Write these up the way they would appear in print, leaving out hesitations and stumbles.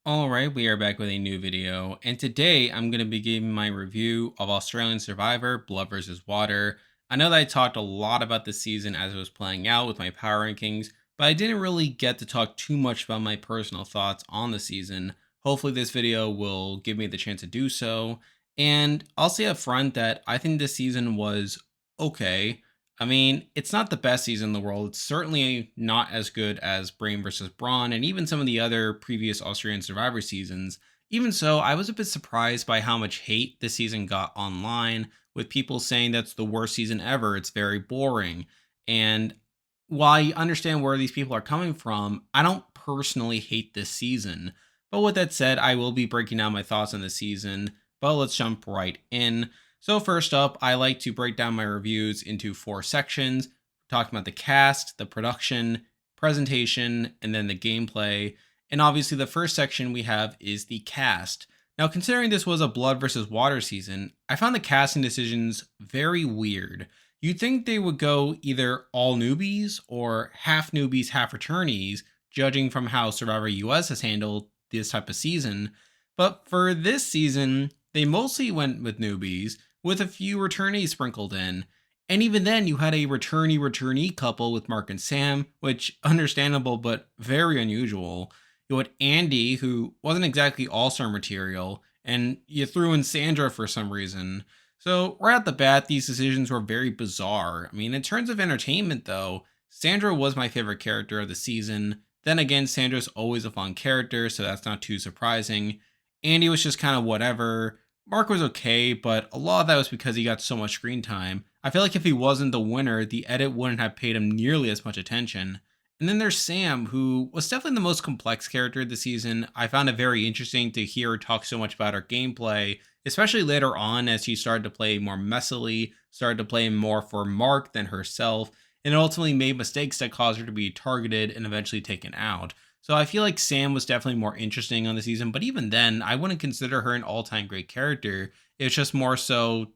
Alright, we are back with a new video, and today I'm going to be giving my review of Australian Survivor Blood vs. Water. I know that I talked a lot about this season as it was playing out with my power rankings, but I didn't really get to talk too much about my personal thoughts on the season. Hopefully, this video will give me the chance to do so, and I'll say up front that I think this season was okay. I mean, it's not the best season in the world. It's certainly not as good as Brain versus Brawn and even some of the other previous Australian Survivor seasons. Even so, I was a bit surprised by how much hate this season got online, with people saying that's the worst season ever. It's very boring. And while I understand where these people are coming from, I don't personally hate this season. But with that said, I will be breaking down my thoughts on the season. But let's jump right in. So first up, I like to break down my reviews into four sections, talking about the cast, the production, presentation, and then the gameplay. And obviously the first section we have is the cast. Now, considering this was a blood versus water season, I found the casting decisions very weird. You'd think they would go either all newbies or half newbies, half returnees, judging from how Survivor US has handled this type of season. But for this season, they mostly went with newbies, with a few returnees sprinkled in. And even then, you had a returnee couple with Mark and Sam, which understandable but very unusual. You had Andy, who wasn't exactly all-star material, and you threw in Sandra for some reason. So right at the bat, these decisions were very bizarre. I mean, in terms of entertainment, though, Sandra was my favorite character of the season. Then again, Sandra's always a fun character, so that's not too surprising. Andy was just kind of whatever. Mark was okay, but a lot of that was because he got so much screen time. I feel like if he wasn't the winner, the edit wouldn't have paid him nearly as much attention. And then there's Sam, who was definitely the most complex character of the season. I found it very interesting to hear her talk so much about her gameplay, especially later on as she started to play more messily, started to play more for Mark than herself, and ultimately made mistakes that caused her to be targeted and eventually taken out. So I feel like Sam was definitely more interesting on the season, but even then, I wouldn't consider her an all-time great character. It's just more so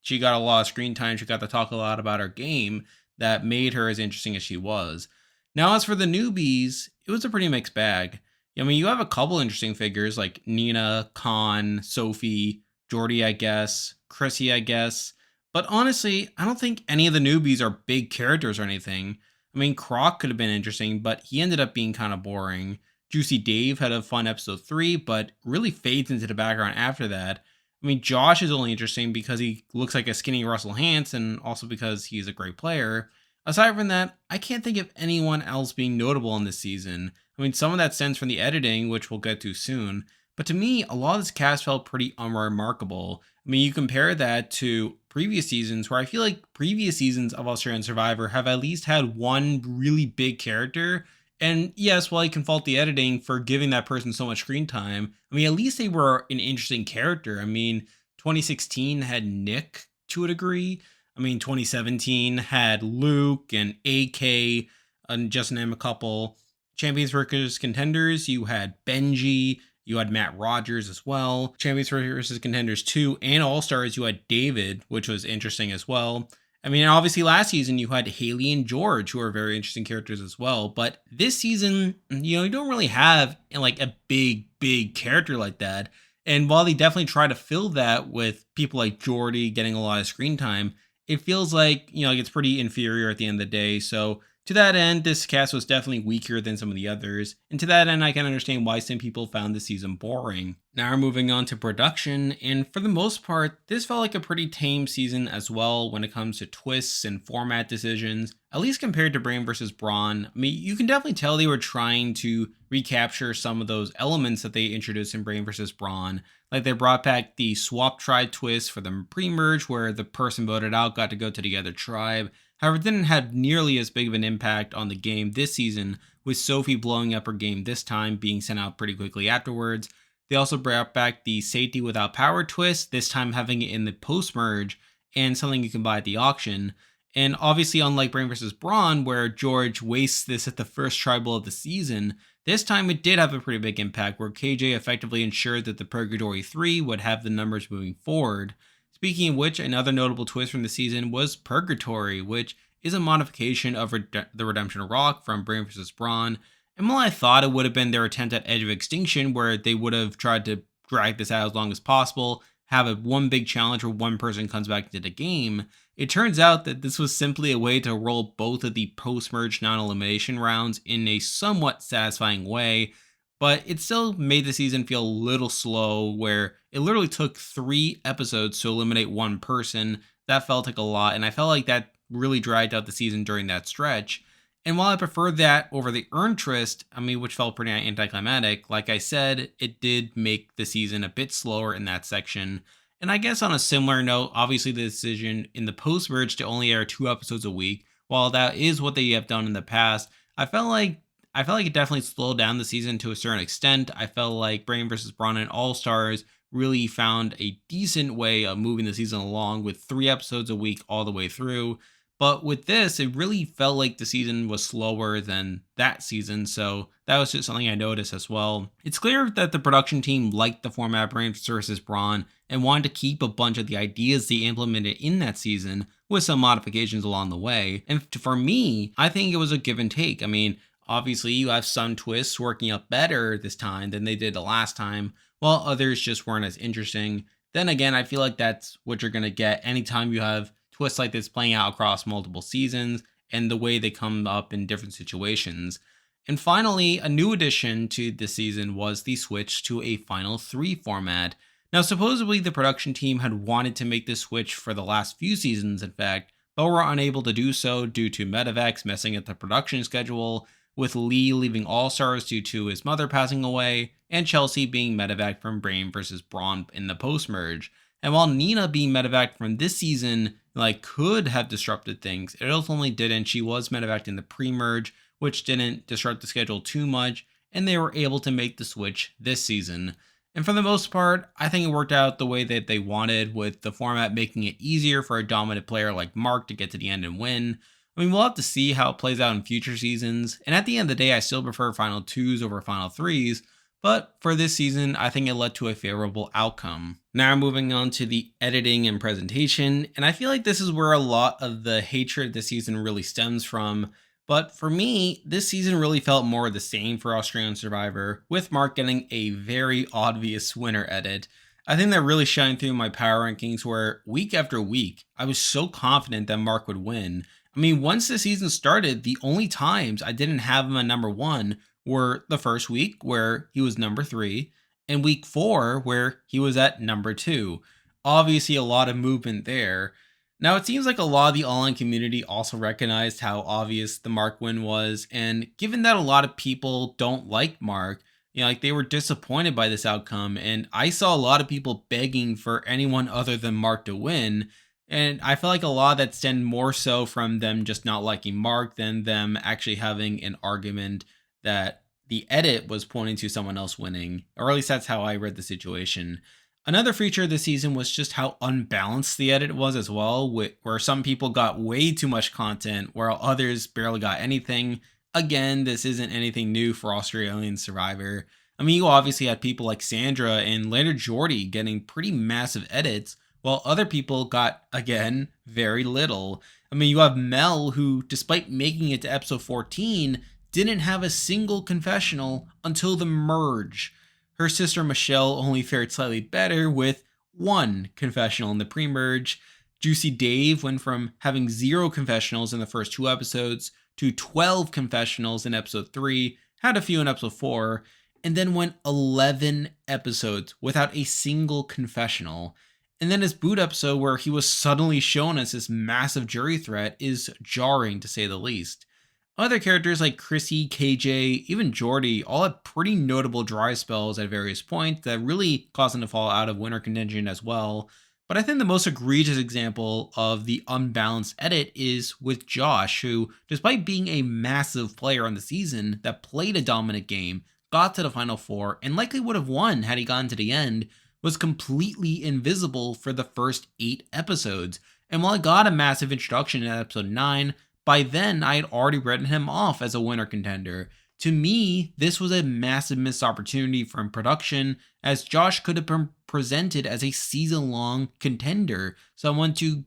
she got a lot of screen time, she got to talk a lot about her game that made her as interesting as she was. Now, as for the newbies, it was a pretty mixed bag. I mean, you have a couple interesting figures like Nina, Khan, Sophie, Jordy, I guess, Chrissy, I guess. But honestly, I don't think any of the newbies are big characters or anything. I mean, Croc could have been interesting, but he ended up being kind of boring. Juicy Dave had a fun episode 3, but really fades into the background after that. I mean, Josh is only interesting because he looks like a skinny Russell Hantz and also because he's a great player. Aside from that, I can't think of anyone else being notable in this season. I mean, some of that stems from the editing, which we'll get to soon. But to me, a lot of this cast felt pretty unremarkable. I mean, you compare that to previous seasons where I feel like previous seasons of Australian Survivor have at least had one really big character. And yes, while you can fault the editing for giving that person so much screen time, I mean, at least they were an interesting character. I mean, 2016 had Nick to a degree. I mean, 2017 had Luke and AK and just name a couple. Champions versus Contenders, you had Benji, you had Matt Rogers as well. Champions versus Contenders 2 and All Stars, you had David, which was interesting as well. I mean, obviously last season you had Haley and George, who are very interesting characters as well. But this season, you don't really have like a big character like that. And while they definitely try to fill that with people like Jordy getting a lot of screen time, it feels like, like it's pretty inferior at the end of the day. So to that end, this cast was definitely weaker than some of the others, and to that end, I can understand why some people found this season boring. Now we're moving on to production, and for the most part, this felt like a pretty tame season as well when it comes to twists and format decisions, at least compared to Brain vs. Brawn. I mean, you can definitely tell they were trying to recapture some of those elements that they introduced in Brain vs. Brawn. Like they brought back the swap tribe twist for the pre-merge where the person voted out got to go to the other tribe. However, it didn't have nearly as big of an impact on the game this season, with Sophie blowing up her game this time, being sent out pretty quickly afterwards. They also brought back the safety without power twist, this time having it in the post-merge, and something you can buy at the auction. And obviously, unlike Brain vs. Brawn, where George wastes this at the first tribal of the season, this time it did have a pretty big impact, where KJ effectively ensured that the Purgatory 3 would have the numbers moving forward. Speaking of which, another notable twist from the season was Purgatory, which is a modification of the Redemption Rock from Brain vs. Brawn. And while I thought it would have been their attempt at Edge of Extinction, where they would have tried to drag this out as long as possible, have a one big challenge where one person comes back into the game, it turns out that this was simply a way to roll both of the post-merge non-elimination rounds in a somewhat satisfying way, but it still made the season feel a little slow, where it literally took 3 episodes to eliminate one person. That felt like a lot, and I felt like that really dragged out the season during that stretch. And while I prefer that over the earned twist, which felt pretty anticlimactic, like I said, it did make the season a bit slower in that section. And I guess on a similar note, obviously the decision in the post merge to only air 2 episodes a week, while that is what they have done in the past, I felt like it definitely slowed down the season to a certain extent. I felt like Brain versus Brawn and All Stars really found a decent way of moving the season along with 3 episodes a week all the way through. But with this, it really felt like the season was slower than that season, so that was just something I noticed as well. It's clear that the production team liked the format Brain versus Brawn and wanted to keep a bunch of the ideas they implemented in that season with some modifications along the way. And for me, I think it was a give and take. Obviously, you have some twists working out better this time than they did the last time, while others just weren't as interesting. Then again, I feel like that's what you're going to get anytime you have twists like this playing out across multiple seasons and the way they come up in different situations. And finally, a new addition to this season was the switch to a Final 3 format. Now, supposedly the production team had wanted to make this switch for the last few seasons, in fact, but were unable to do so due to Medivacs messing up the production schedule, with Lee leaving All Stars due to his mother passing away, and Chelsea being medevac from Brain versus Brawn in the post merge. And while Nina being medevac from this season could have disrupted things, it ultimately didn't. She was medevac in the pre-merge, which didn't disrupt the schedule too much, and they were able to make the switch this season. And for the most part, I think it worked out the way that they wanted, with the format making it easier for a dominant player like Mark to get to the end and win. We'll have to see how it plays out in future seasons, and at the end of the day, I still prefer Final 2s over Final 3s, but for this season, I think it led to a favorable outcome. Now moving on to the editing and presentation, and I feel like this is where a lot of the hatred this season really stems from. But for me, this season really felt more of the same for Australian Survivor, with Mark getting a very obvious winner edit. I think that really shined through my power rankings, where week after week, I was so confident that Mark would win. Once the season started, the only times I didn't have him at number 1 were the first week, where he was number 3, and week 4, where he was at number 2. Obviously, a lot of movement there. Now, it seems like a lot of the online community also recognized how obvious the Mark win was, and given that a lot of people don't like Mark, they were disappointed by this outcome, and I saw a lot of people begging for anyone other than Mark to win. And I feel like a lot of that stemmed more so from them just not liking Mark than them actually having an argument that the edit was pointing to someone else winning, or at least that's how I read the situation. Another feature this season was just how unbalanced the edit was as well, where some people got way too much content, while others barely got anything. Again, this isn't anything new for Australian Survivor. You obviously had people like Sandra and later Jordy getting pretty massive edits, while other people got, again, very little. You have Mel, who, despite making it to episode 14, didn't have a single confessional until the merge. Her sister Michelle only fared slightly better with 1 confessional in the pre-merge. Juicy Dave went from having 0 confessionals in the first 2 episodes to 12 confessionals in episode 3, had a few in episode 4, and then went 11 episodes without a single confessional. And then his boot episode, where he was suddenly shown as this massive jury threat, is jarring to say the least. Other characters like Chrissy, KJ, even Jordy all had pretty notable dry spells at various points that really caused them to fall out of winter contention as well. But I think the most egregious example of the unbalanced edit is with Josh, who, despite being a massive player on the season that played a dominant game, got to the Final 4, and likely would have won had he gotten to the end, was completely invisible for the first 8 episodes. And while I got a massive introduction in episode 9, by then I had already written him off as a winner contender. To me, this was a massive missed opportunity from production, as Josh could have been presented as a season-long contender, someone to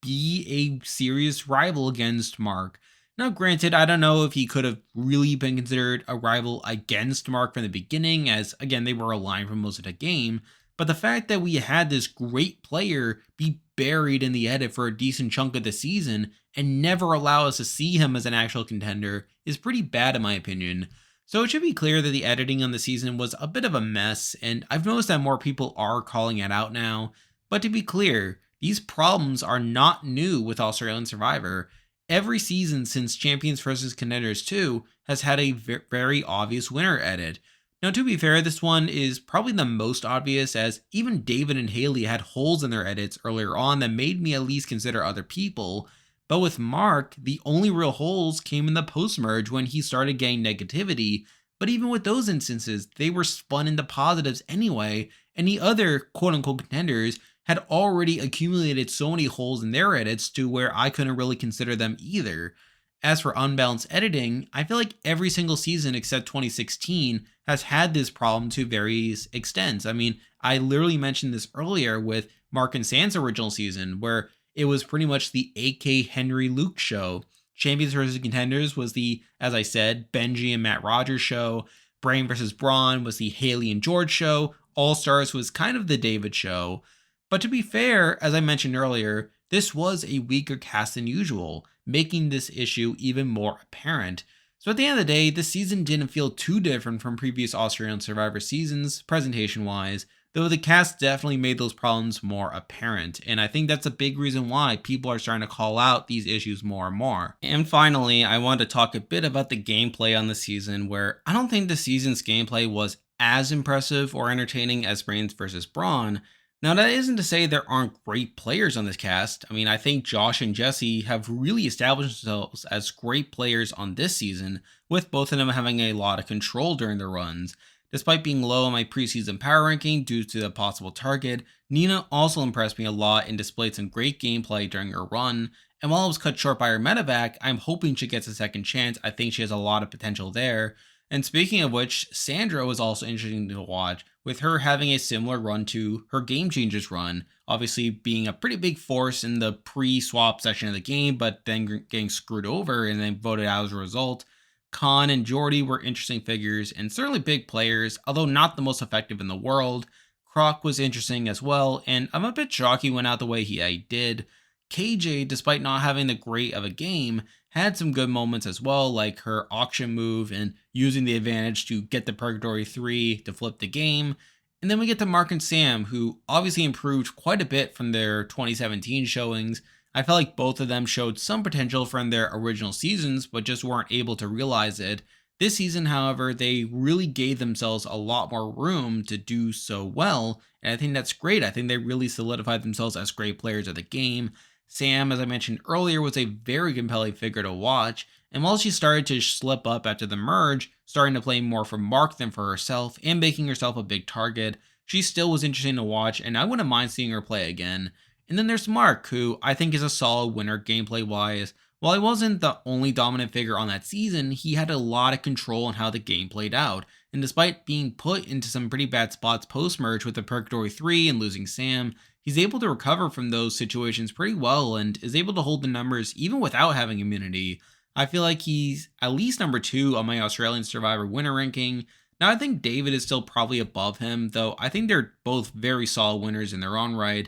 be a serious rival against Mark. Now, granted, I don't know if he could have really been considered a rival against Mark from the beginning, as again, they were aligned for most of the game. But the fact that we had this great player be buried in the edit for a decent chunk of the season and never allow us to see him as an actual contender is pretty bad, in my opinion. So it should be clear that the editing on the season was a bit of a mess, and I've noticed that more people are calling it out now. But to be clear, these problems are not new with Australian Survivor. Every season since Champions vs. Contenders 2 has had a very obvious winner edit. Now, to be fair, this one is probably the most obvious, as even David and Haley had holes in their edits earlier on that made me at least consider other people. But with Mark, the only real holes came in the post merge when he started getting negativity. But even with those instances, they were spun into positives anyway, and the other quote unquote contenders had already accumulated so many holes in their edits to where I couldn't really consider them either. As for unbalanced editing, I feel like every single season except 2016 has had this problem to various extents. I mean, I literally mentioned this earlier with Mark and Sam's original season, where it was pretty much the AK Henry Luke show. Champions vs. Contenders was the, as I said, Benji and Matt Rogers show. Brain vs. Braun was the Haley and George show. All Stars was kind of the David show. But to be fair, as I mentioned earlier, this was a weaker cast than usual, making this issue even more apparent. So at the end of the day, this season didn't feel too different from previous Australian Survivor seasons, presentation wise, though the cast definitely made those problems more apparent, and I think that's a big reason why people are starting to call out these issues more and more. And finally, I want to talk a bit about the gameplay on the season, where I don't think the season's gameplay was as impressive or entertaining as Brains vs. Brawn. Now, that isn't to say there aren't great players on this cast. I mean, I think Josh and Jesse have really established themselves as great players on this season, with both of them having a lot of control during their runs. Despite being low on my preseason power ranking due to the possible target, Nina also impressed me a lot and displayed some great gameplay during her run. And while it was cut short by her medevac, I'm hoping she gets a second chance. I think she has a lot of potential there. And speaking of which, Sandra was also interesting to watch, with her having a similar run to her Game Changers run, obviously being a pretty big force in the pre-swap section of the game, but then getting screwed over and then voted out as a result. Khan and Jordy were interesting figures and certainly big players, although not the most effective in the world. Croc was interesting as well, and I'm a bit shocked he went out the way he did. KJ, despite not having the great of a game, had some good moments as well, like her auction move and using the advantage to get the Purgatory 3 to flip the game. And then we get to Mark and Sam, who obviously improved quite a bit from their 2017 showings. I felt like both of them showed some potential from their original seasons, but just weren't able to realize it. This season, however, they really gave themselves a lot more room to do so well, and I think that's great. I think they really solidified themselves as great players of the game. Sam, as I mentioned earlier, was a very compelling figure to watch, and while she started to slip up after the merge, starting to play more for Mark than for herself, and making herself a big target, she still was interesting to watch, and I wouldn't mind seeing her play again. And then there's Mark, who I think is a solid winner gameplay wise. While he wasn't the only dominant figure on that season, he had a lot of control on how the game played out. And despite being put into some pretty bad spots post-merge with the Purgatory 3 and losing Sam, he's able to recover from those situations pretty well and is able to hold the numbers even without having immunity. I feel like he's at least number 2 on my Australian Survivor winner ranking. Now, I think David is still probably above him, though I think they're both very solid winners in their own right.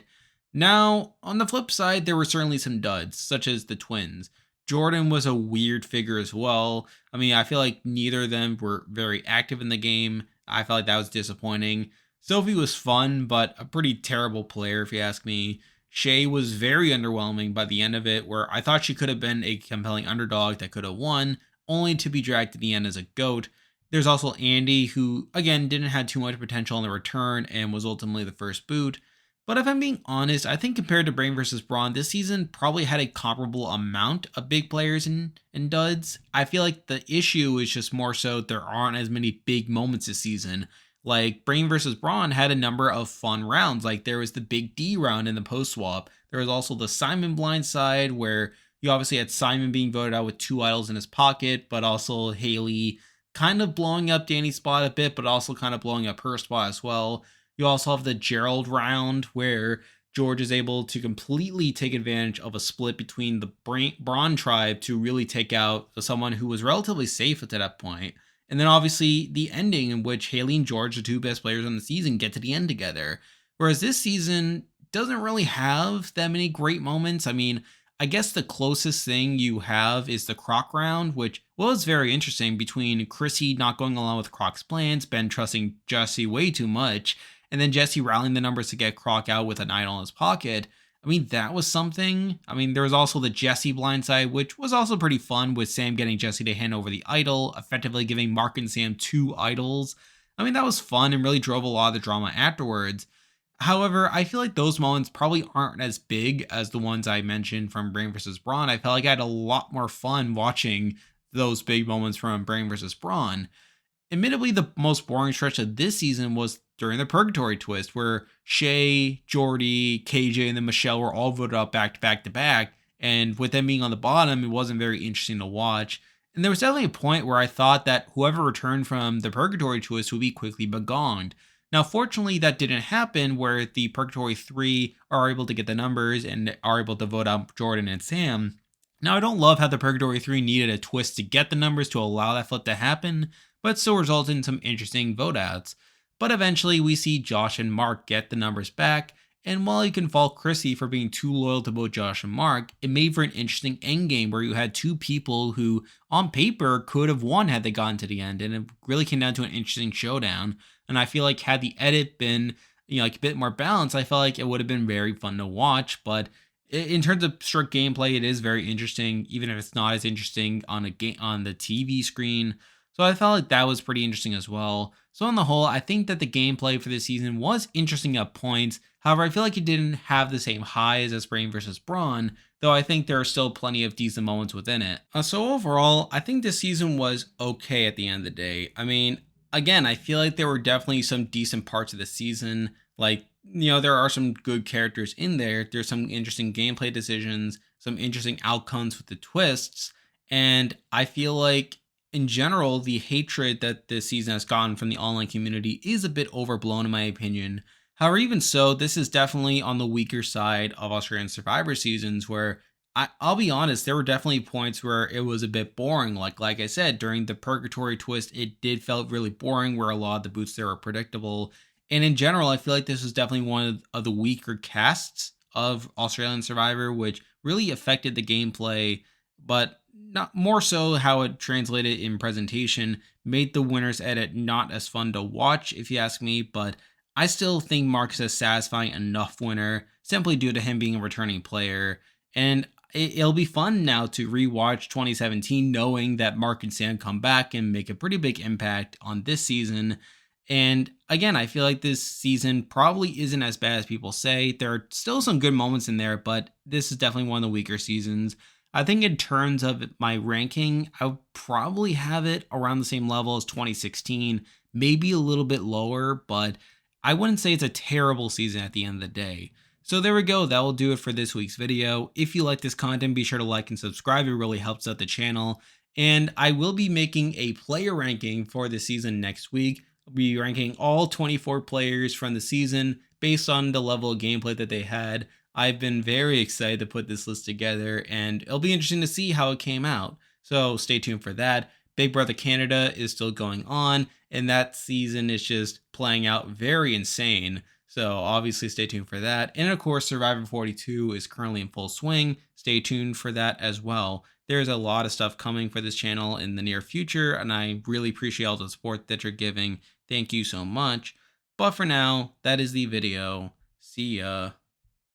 Now, on the flip side, there were certainly some duds, such as the twins. Jordan was a weird figure as well. I mean, I feel like neither of them were very active in the game. I felt like that was disappointing. Sophie was fun, but a pretty terrible player, if you ask me. Shay was very underwhelming by the end of it, where I thought she could have been a compelling underdog that could have won, only to be dragged to the end as a goat. There's also Andy, who, again, didn't have too much potential in the return and was ultimately the first boot. But if I'm being honest, I think compared to Brain vs. Brawn, this season probably had a comparable amount of big players and duds. I feel like the issue is just more so there aren't as many big moments this season. Like, Brain vs. Brawn had a number of fun rounds. Like, there was the Big D round in the post-swap. There was also the Simon blindside, where you obviously had Simon being voted out with 2 idols in his pocket, but also Haley kind of blowing up Danny's spot a bit, but also kind of blowing up her spot as well. You also have the Gerald round, where George is able to completely take advantage of a split between the Braun tribe to really take out someone who was relatively safe at that point. And then obviously the ending in which Haley and George, the two best players on the season, get to the end together. Whereas this season doesn't really have that many great moments. I mean, I guess the closest thing you have is the Croc round, which was very interesting between Chrissy not going along with Croc's plans, Ben trusting Jesse way too much, and then Jesse rallying the numbers to get Croc out with an idol in his pocket. I mean, that was something. I mean, there was also the Jesse blindside, which was also pretty fun with Sam getting Jesse to hand over the idol, effectively giving Mark and Sam two idols. I mean, that was fun and really drove a lot of the drama afterwards. However, I feel like those moments probably aren't as big as the ones I mentioned from Brain versus Brawn. I felt like I had a lot more fun watching those big moments from Brain versus Brawn. Admittedly, the most boring stretch of this season was during the Purgatory twist, where Shay, Jordy, KJ, and then Michelle were all voted up back to back to back. And with them being on the bottom, it wasn't very interesting to watch. And there was definitely a point where I thought that whoever returned from the Purgatory twist would be quickly begonged. Now, fortunately, that didn't happen, where the Purgatory 3 are able to get the numbers and are able to vote out Jordan and Sam. Now, I don't love how the Purgatory 3 needed a twist to get the numbers to allow that flip to happen, but it still resulted in some interesting vote outs. But eventually, we see Josh and Mark get the numbers back, and while you can fault Chrissy for being too loyal to both Josh and Mark, it made for an interesting endgame where you had two people who, on paper, could have won had they gotten to the end, and it really came down to an interesting showdown. And I feel like had the edit been, like a bit more balanced, I felt like it would have been very fun to watch. But in terms of strict gameplay, it is very interesting, even if it's not as interesting on a game on the TV screen. So I felt like that was pretty interesting as well. So on the whole, I think that the gameplay for this season was interesting at points. However, I feel like it didn't have the same highs as Brain versus Brawn, though I think there are still plenty of decent moments within it. So overall, I think this season was okay at the end of the day. I mean, again, I feel like there were definitely some decent parts of the season. Like, there are some good characters in there. There's some interesting gameplay decisions, some interesting outcomes with the twists. And I feel like in general, the hatred that this season has gotten from the online community is a bit overblown, in my opinion. However, even so, this is definitely on the weaker side of Australian Survivor seasons, where I'll be honest, there were definitely points where it was a bit boring. Like I said, during the Purgatory twist, it did felt really boring, where a lot of the boots there were predictable. And in general, I feel like this was definitely one of the weaker casts of Australian Survivor, which really affected the gameplay, but not more so how it translated in presentation, made the winner's edit not as fun to watch, if you ask me. But I still think Mark is a satisfying enough winner, simply due to him being a returning player. And it'll be fun now to rewatch 2017, knowing that Mark and Sam come back and make a pretty big impact on this season. And again, I feel like this season probably isn't as bad as people say. There are still some good moments in there, but this is definitely one of the weaker seasons. I think in terms of my ranking, I would probably have it around the same level as 2016, maybe a little bit lower, but I wouldn't say it's a terrible season at the end of the day. So there we go. That will do it for this week's video. If you like this content, be sure to like and subscribe. It really helps out the channel. And I will be making a player ranking for the season next week. I'll be ranking all 24 players from the season based on the level of gameplay that they had. I've been very excited to put this list together, and it'll be interesting to see how it came out. So stay tuned for that. Big Brother Canada is still going on, and that season is just playing out very insane. So obviously stay tuned for that. And of course, Survivor 42 is currently in full swing. Stay tuned for that as well. There's a lot of stuff coming for this channel in the near future, and I really appreciate all the support that you're giving. Thank you so much. But for now, that is the video. See ya.